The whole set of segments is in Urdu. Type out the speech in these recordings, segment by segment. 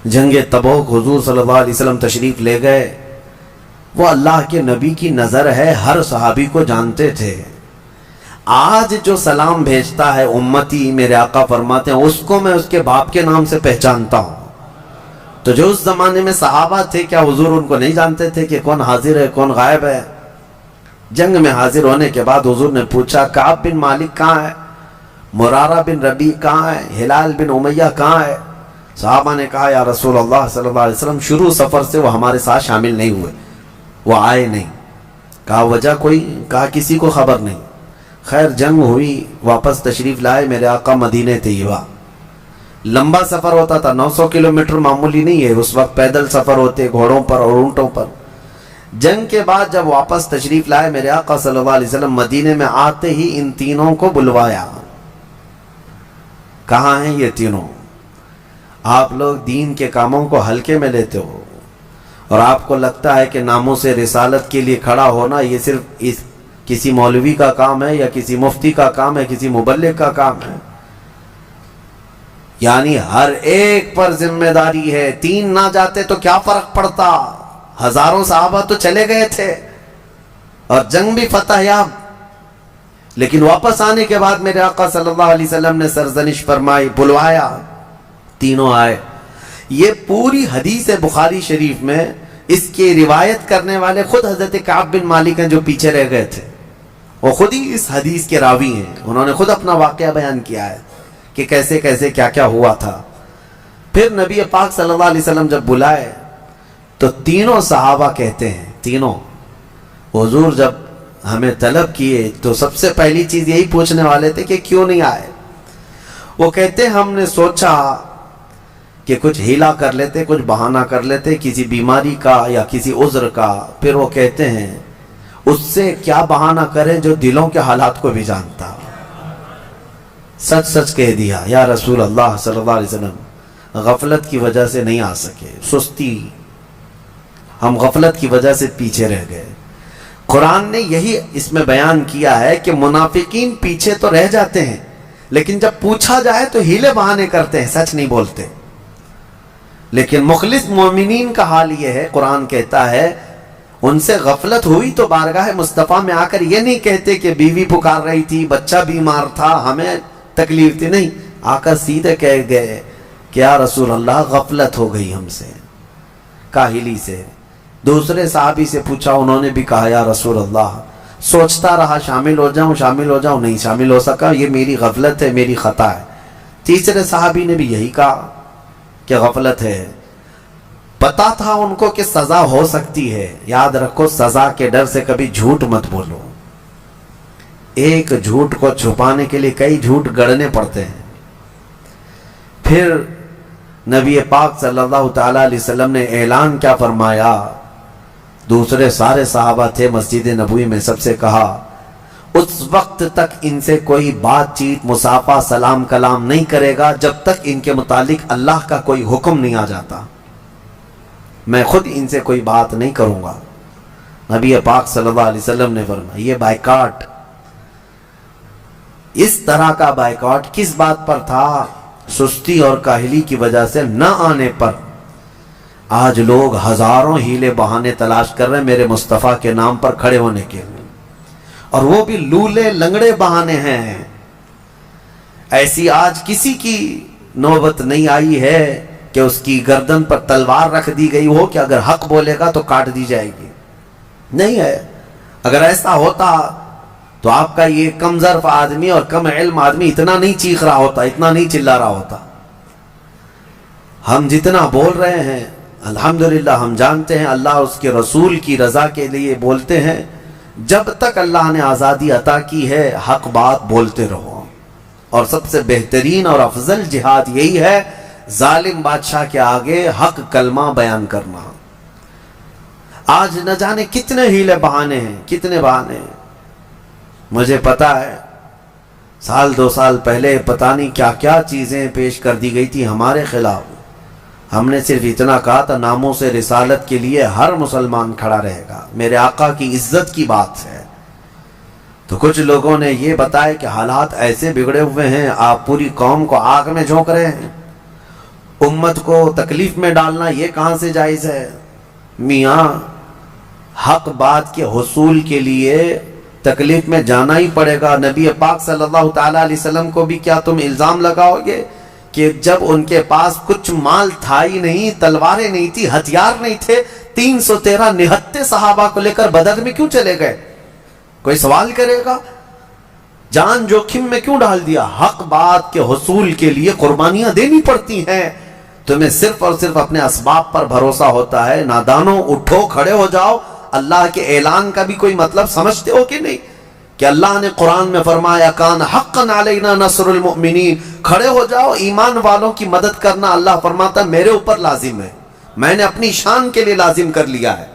جنگ تبوک حضور صلی اللہ علیہ وسلم تشریف لے گئے. وہ اللہ کے نبی کی نظر ہے، ہر صحابی کو جانتے تھے. آج جو سلام بھیجتا ہے امتی، میرے آقا فرماتے ہیں اس کو میں اس کے باپ کے نام سے پہچانتا ہوں. تو جو اس زمانے میں صحابہ تھے، کیا حضور ان کو نہیں جانتے تھے کہ کون حاضر ہے کون غائب ہے؟ جنگ میں حاضر ہونے کے بعد حضور نے پوچھا کعب بن مالک کہاں ہے، مرارہ بن ربیع کہاں ہے، ہلال بن امیہ کہاں ہے؟ صحابہ نے کہا یا رسول اللہ صلی اللہ علیہ وسلم شروع سفر سے وہ ہمارے ساتھ شامل نہیں ہوئے، وہ آئے نہیں. کہا وجہ کوئی؟ کہا کسی کو خبر نہیں. خیر جنگ ہوئی، واپس تشریف لائے. میرے آقا مدینہ طیبہ. لمبا سفر ہوتا تھا، 900 کلومیٹر معمولی نہیں ہے. اس وقت پیدل سفر ہوتے، گھوڑوں پر اور اونٹوں پر. جنگ کے بعد جب واپس تشریف لائے میرے آقا صلی اللہ علیہ وسلم مدینے میں، آتے ہی ان تینوں کو بلوایا. کہاں ہیں یہ تینوں؟ آپ لوگ دین کے کاموں کو ہلکے میں لیتے ہو، اور آپ کو لگتا ہے کہ ناموس رسالت کے لیے کھڑا ہونا یہ صرف کسی مولوی کا کام ہے یا کسی مفتی کا کام ہے، کسی مبلغ کا کام ہے. یعنی ہر ایک پر ذمہ داری ہے. 3 نہ جاتے تو کیا فرق پڑتا؟ ہزاروں صحابہ تو چلے گئے تھے اور جنگ بھی فتح یاب. لیکن واپس آنے کے بعد میرے آقا صلی اللہ علیہ وسلم نے سرزنش فرمائی، بلوایا. تینوں آئے. یہ پوری حدیث بخاری شریف میں اس کی روایت کرنے والے خود حضرت کعب بن مالک ہیں جو پیچھے رہ گئے تھے. وہ خود ہی اس حدیث کے راوی ہیں. انہوں نے خود اپنا واقعہ بیان کیا ہے کہ کیسے کیسے کیا کیا ہوا تھا. پھر نبی پاک صلی اللہ علیہ وسلم جب بلائے تو تینوں صحابہ کہتے ہیں، تینوں حضور جب ہمیں طلب کیے تو سب سے پہلی چیز یہی پوچھنے والے تھے کہ کیوں نہیں آئے. وہ کہتے ہم نے سوچا کہ کچھ ہیلا کر لیتے، کچھ بہانہ کر لیتے کسی بیماری کا یا کسی عذر کا. پھر وہ کہتے ہیں اس سے کیا بہانہ کریں جو دلوں کے حالات کو بھی جانتا. سچ سچ کہہ دیا یا رسول اللہ صلی اللہ علیہ وسلم، غفلت کی وجہ سے نہیں آ سکے، سستی، ہم غفلت کی وجہ سے پیچھے رہ گئے. قرآن نے یہی اس میں بیان کیا ہے کہ منافقین پیچھے تو رہ جاتے ہیں لیکن جب پوچھا جائے تو ہیلے بہانے کرتے ہیں، سچ نہیں بولتے. لیکن مخلص مومنین کا حال یہ ہے، قرآن کہتا ہے ان سے غفلت ہوئی تو بارگاہ مصطفیٰ میں آ کر یہ نہیں کہتے کہ بیوی پکار رہی تھی، بچہ بیمار تھا، ہمیں تکلیف تھی. نہیں، آ کر سیدھے کہہ گئے کہ یا رسول اللہ غفلت ہو گئی ہم سے، کاہلی سے. دوسرے صحابی سے پوچھا، انہوں نے بھی کہا یا رسول اللہ سوچتا رہا شامل ہو جاؤں، نہیں شامل ہو سکا، یہ میری غفلت ہے، میری خطا ہے. تیسرے صحابی نے بھی یہی کہا کہ غفلت ہے. پتا تھا ان کو کہ سزا ہو سکتی ہے. یاد رکھو سزا کے ڈر سے کبھی جھوٹ مت بولو. ایک جھوٹ کو چھپانے کے لیے کئی جھوٹ گڑنے پڑتے ہیں. پھر نبی پاک صلی اللہ تعالی علیہ وسلم نے اعلان کیا فرمایا؟ دوسرے سارے صحابہ تھے مسجد نبوی میں، سب سے کہا اس وقت تک ان سے کوئی بات چیت مصافحہ سلام کلام نہیں کرے گا جب تک ان کے متعلق اللہ کا کوئی حکم نہیں آ جاتا. میں خود ان سے کوئی بات نہیں کروں گا. نبی پاک صلی اللہ علیہ وسلم نے فرمایا یہ بائیکاٹ، اس طرح کا بائیکاٹ کس بات پر تھا؟ سستی اور کاہلی کی وجہ سے نہ آنے پر. آج لوگ ہزاروں ہیلے بہانے تلاش کر رہے ہیں میرے مصطفیٰ کے نام پر کھڑے ہونے کے لیے، اور وہ بھی لولے لنگڑے بہانے ہیں. ایسی آج کسی کی نوبت نہیں آئی ہے کہ اس کی گردن پر تلوار رکھ دی گئی ہو کہ اگر حق بولے گا تو کاٹ دی جائے گی. نہیں ہے. اگر ایسا ہوتا تو آپ کا یہ کم ظرف آدمی اور کم علم آدمی اتنا نہیں چیخ رہا ہوتا، اتنا نہیں چلا رہا ہوتا. ہم جتنا بول رہے ہیں الحمدللہ ہم جانتے ہیں اللہ اس کے رسول کی رضا کے لیے بولتے ہیں. جب تک اللہ نے آزادی عطا کی ہے حق بات بولتے رہو. اور سب سے بہترین اور افضل جہاد یہی ہے ظالم بادشاہ کے آگے حق کلمہ بیان کرنا. آج نہ جانے کتنے ہیلے بہانے ہیں، کتنے بہانے ہیں. مجھے پتا ہے 1-2 سال پہلے پتہ نہیں کیا کیا چیزیں پیش کر دی گئی تھی ہمارے خلاف. ہم نے صرف اتنا کہا تھا ناموں سے رسالت کے لیے ہر مسلمان کھڑا رہے گا، میرے آقا کی عزت کی بات ہے. تو کچھ لوگوں نے یہ بتایا کہ حالات ایسے بگڑے ہوئے ہیں، آپ پوری قوم کو آگ میں جھونک رہے ہیں. امت کو تکلیف میں ڈالنا یہ کہاں سے جائز ہے؟ میاں حق بات کے حصول کے لیے تکلیف میں جانا ہی پڑے گا۔ نبی پاک صلی اللہ تعالیٰ علیہ وسلم کو بھی کیا تم الزام لگاؤ گے کہ جب ان کے پاس کچھ مال تھا ہی نہیں، تلواریں نہیں تھی، ہتھیار نہیں تھے، 313 نہتے صحابہ کو لے کر بدر میں کیوں چلے گئے؟ کوئی سوال کرے گا؟ جان جوخم میں کیوں ڈال دیا؟ حق بات کے حصول کے لیے قربانیاں دینی پڑتی ہیں۔ تمہیں صرف اور صرف اپنے اسباب پر بھروسہ ہوتا ہے۔ نادانوں اٹھو، کھڑے ہو جاؤ۔ اللہ کے اعلان کا بھی کوئی مطلب سمجھتے ہو کہ نہیں؟ کہ اللہ نے قرآن میں فرمایا کان حقا علینا نصر المؤمنین، کھڑے ہو جاؤ، ایمان والوں کی مدد کرنا اللہ فرماتا میرے اوپر لازم ہے، میں نے اپنی شان کے لیے لازم کر لیا ہے۔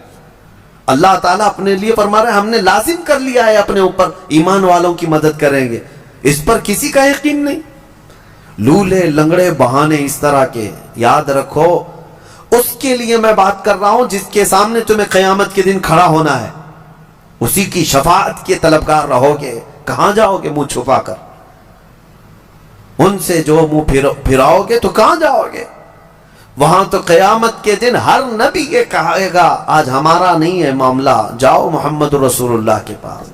اللہ تعالیٰ اپنے لیے فرما رہا ہے ہم نے لازم کر لیا ہے اپنے اوپر، ایمان والوں کی مدد کریں گے۔ اس پر کسی کا یقین نہیں۔ لولے لنگڑے بہانے اس طرح کے یاد رکھو، اس کے لیے میں بات کر رہا ہوں جس کے سامنے تمہیں قیامت کے دن کھڑا ہونا ہے، اسی کی شفاعت کے طلبگار رہو گے۔ کہاں جاؤ گے منہ چھپا کر؟ ان سے جو منہ پھراؤ گے تو کہاں جاؤ گے؟ وہاں تو قیامت کے دن ہر نبی یہ کہے گا آج ہمارا نہیں ہے معاملہ، جاؤ محمد رسول اللہ کے پاس۔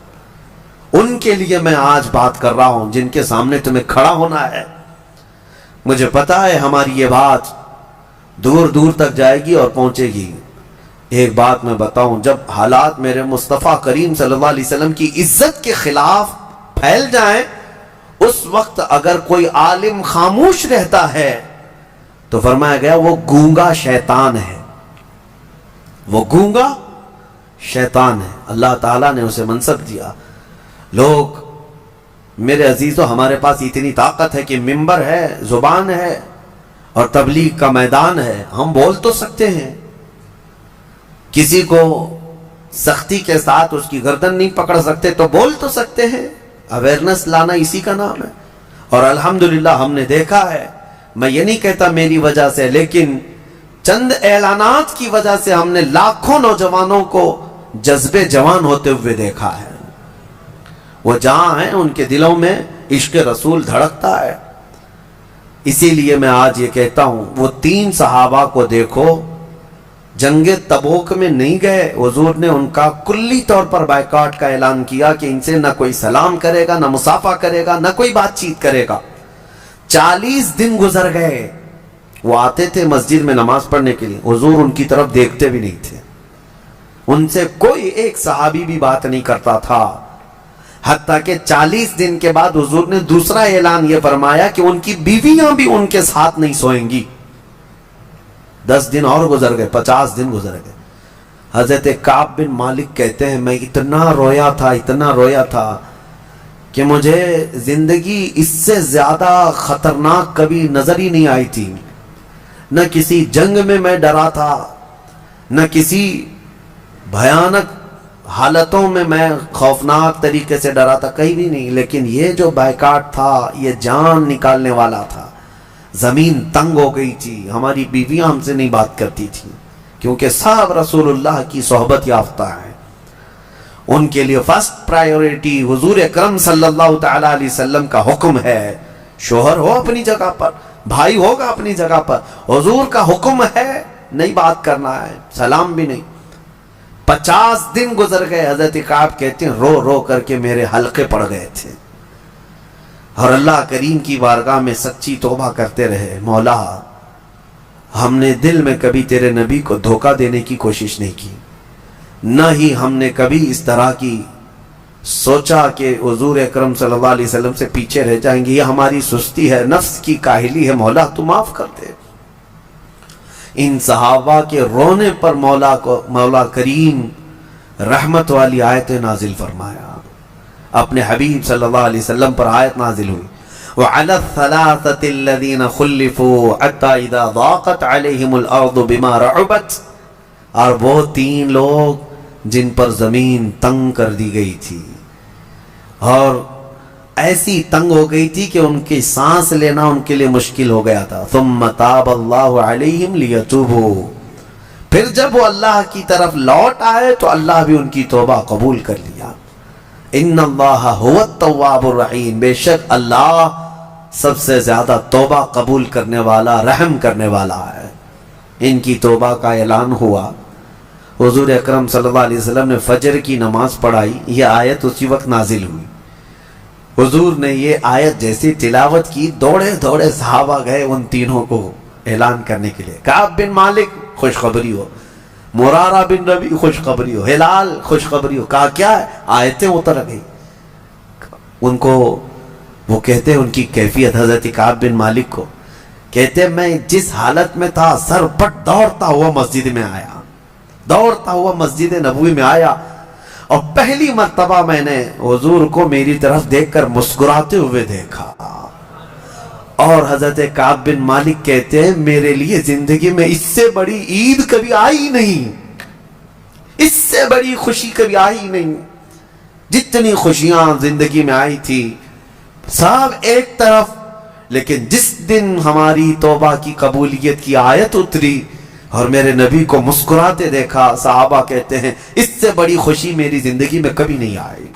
ان کے لیے میں آج بات کر رہا ہوں جن کے سامنے تمہیں کھڑا ہونا ہے۔ مجھے پتا ہے ہماری یہ بات دور دور تک جائے گی اور پہنچے گی۔ ایک بات میں بتاؤں، جب حالات میرے مصطفیٰ کریم صلی اللہ علیہ وسلم کی عزت کے خلاف پھیل جائیں، اس وقت اگر کوئی عالم خاموش رہتا ہے تو فرمایا گیا وہ گونگا شیطان ہے، وہ گونگا شیطان ہے۔ اللہ تعالیٰ نے اسے منصب دیا۔ لوگ میرے عزیزو، ہمارے پاس اتنی طاقت ہے کہ منبر ہے، زبان ہے اور تبلیغ کا میدان ہے، ہم بول تو سکتے ہیں۔ کسی کو سختی کے ساتھ اس کی گردن نہیں پکڑ سکتے تو بول تو سکتے ہیں۔ اویئرنس لانا اسی کا نام ہے، اور الحمدللہ ہم نے دیکھا ہے، میں یہ نہیں کہتا میری وجہ سے، لیکن چند اعلانات کی وجہ سے ہم نے لاکھوں نوجوانوں کو جذبے جوان ہوتے ہوئے دیکھا ہے۔ وہ جہاں ہیں ان کے دلوں میں عشق رسول دھڑکتا ہے۔ اسی لیے میں آج یہ کہتا ہوں، وہ 3 صحابہ کو دیکھو، جنگ تبوک میں نہیں گئے، حضور نے ان کا کلی طور پر بائیکاٹ کا اعلان کیا کہ ان سے نہ کوئی سلام کرے گا، نہ مصافحہ کرے گا، نہ کوئی بات چیت کرے گا۔ 40 دن گزر گئے، وہ آتے تھے مسجد میں نماز پڑھنے کے لیے، حضور ان کی طرف دیکھتے بھی نہیں تھے، ان سے کوئی ایک صحابی بھی بات نہیں کرتا تھا۔ حتیٰ کہ 40 دن کے بعد حضور نے دوسرا اعلان یہ فرمایا کہ ان کی بیویاں بھی ان کے ساتھ نہیں سوئیں گی۔ 10 دن اور گزر گئے، 50 دن گزر گئے۔ حضرت کعب بن مالک کہتے ہیں میں اتنا رویا تھا کہ مجھے زندگی اس سے زیادہ خطرناک کبھی نظر ہی نہیں آئی تھی۔ نہ کسی جنگ میں ڈرا تھا، نہ کسی بھیانک حالتوں میں خوفناک طریقے سے ڈرا تھا، کہیں بھی نہیں۔ لیکن یہ جو بائیکاٹ تھا یہ جان نکالنے والا تھا۔ زمین تنگ ہو گئی تھی، ہماری بیویاں ہم سے نہیں بات کرتی تھی کیونکہ سب رسول اللہ کی صحبت یافتہ ہیں۔ ان کے لیے فرسٹ پرائیورٹی حضور اکرم صلی اللہ تعالی علیہ وسلم کا حکم ہے۔ شوہر ہو اپنی جگہ پر، بھائی ہوگا اپنی جگہ پر، حضور کا حکم ہے نہیں بات کرنا ہے، سلام بھی نہیں۔ 50 دن گزر گئے، حضرت کعب کہتے ہیں رو رو کر کے میرے حلقے پڑ گئے تھے، اور اللہ کریم کی بارگاہ میں سچی توبہ کرتے رہے، مولا ہم نے دل میں کبھی تیرے نبی کو دھوکہ دینے کی کوشش نہیں کی، نہ ہی ہم نے کبھی اس طرح کی سوچا کہ حضور اکرم صلی اللہ علیہ وسلم سے پیچھے رہ جائیں گے، یہ ہماری سستی ہے، نفس کی کاہلی ہے، مولا تو معاف کر دے۔ ان صحابہ کے رونے پر مولا کریم رحمت والی آیت نازل فرمایا، اپنے حبیب صلی اللہ علیہ وسلم پر آیت نازل ہوئی، وَعَلَى الثَّلَاثَةِ الَّذِينَ خُلِّفُوا حَتَّى إِذَا ضَاقَتْ عَلَيْهِمُ الْأَرْضُ بِمَا رَحُبَتْ، اور وہ 3 لوگ جن پر زمین تنگ کر دی گئی تھی، اور ایسی تنگ ہو گئی تھی کہ ان کی سانس لینا ان کے لیے مشکل ہو گیا تھا۔ ثُمَّ تَابَ اللَّهُ عَلَيْهِمْ لِيَتُوبُوا، پھر جب وہ اللہ کی طرف لوٹ آئے تو اللہ بھی ان کی توبہ قبول کر لیا۔ ان اللہ هو التواب الرحیم، بے شک اللہ سب سے زیادہ توبہ قبول کرنے والا، رحم کرنے والا ہے۔ ان کی توبہ کا اعلان ہوا، حضور اکرم صلی اللہ علیہ وسلم نے فجر کی نماز پڑھائی، یہ آیت اسی وقت نازل ہوئی۔ حضور نے یہ آیت جیسی تلاوت کی، دوڑے دوڑے صحابہ گئے ان تینوں کو اعلان کرنے کے لیے۔ کعب بن مالک خوشخبری ہو، مرارہ بن ربی خوشخبری ہو، ہلال خوشخبری ہو۔ کہا کیا ہے؟ آیتیں اتر گئی۔ ان کو وہ کہتے ہیں، ان کی کیفیت حضرت کعب بن مالک کو کہتے ہیں، میں جس حالت میں تھا سر پٹ دوڑتا ہوا مسجد میں آیا، دوڑتا ہوا مسجد نبوی میں آیا، اور پہلی مرتبہ میں نے حضور کو میری طرف دیکھ کر مسکراتے ہوئے دیکھا۔ اور حضرت کعب بن مالک کہتے ہیں، میرے لیے زندگی میں اس سے بڑی عید کبھی آئی نہیں، اس سے بڑی خوشی کبھی آئی نہیں۔ جتنی خوشیاں زندگی میں آئی تھی سب ایک طرف، لیکن جس دن ہماری توبہ کی قبولیت کی آیت اتری اور میرے نبی کو مسکراتے دیکھا، صحابہ کہتے ہیں اس سے بڑی خوشی میری زندگی میں کبھی نہیں آئی۔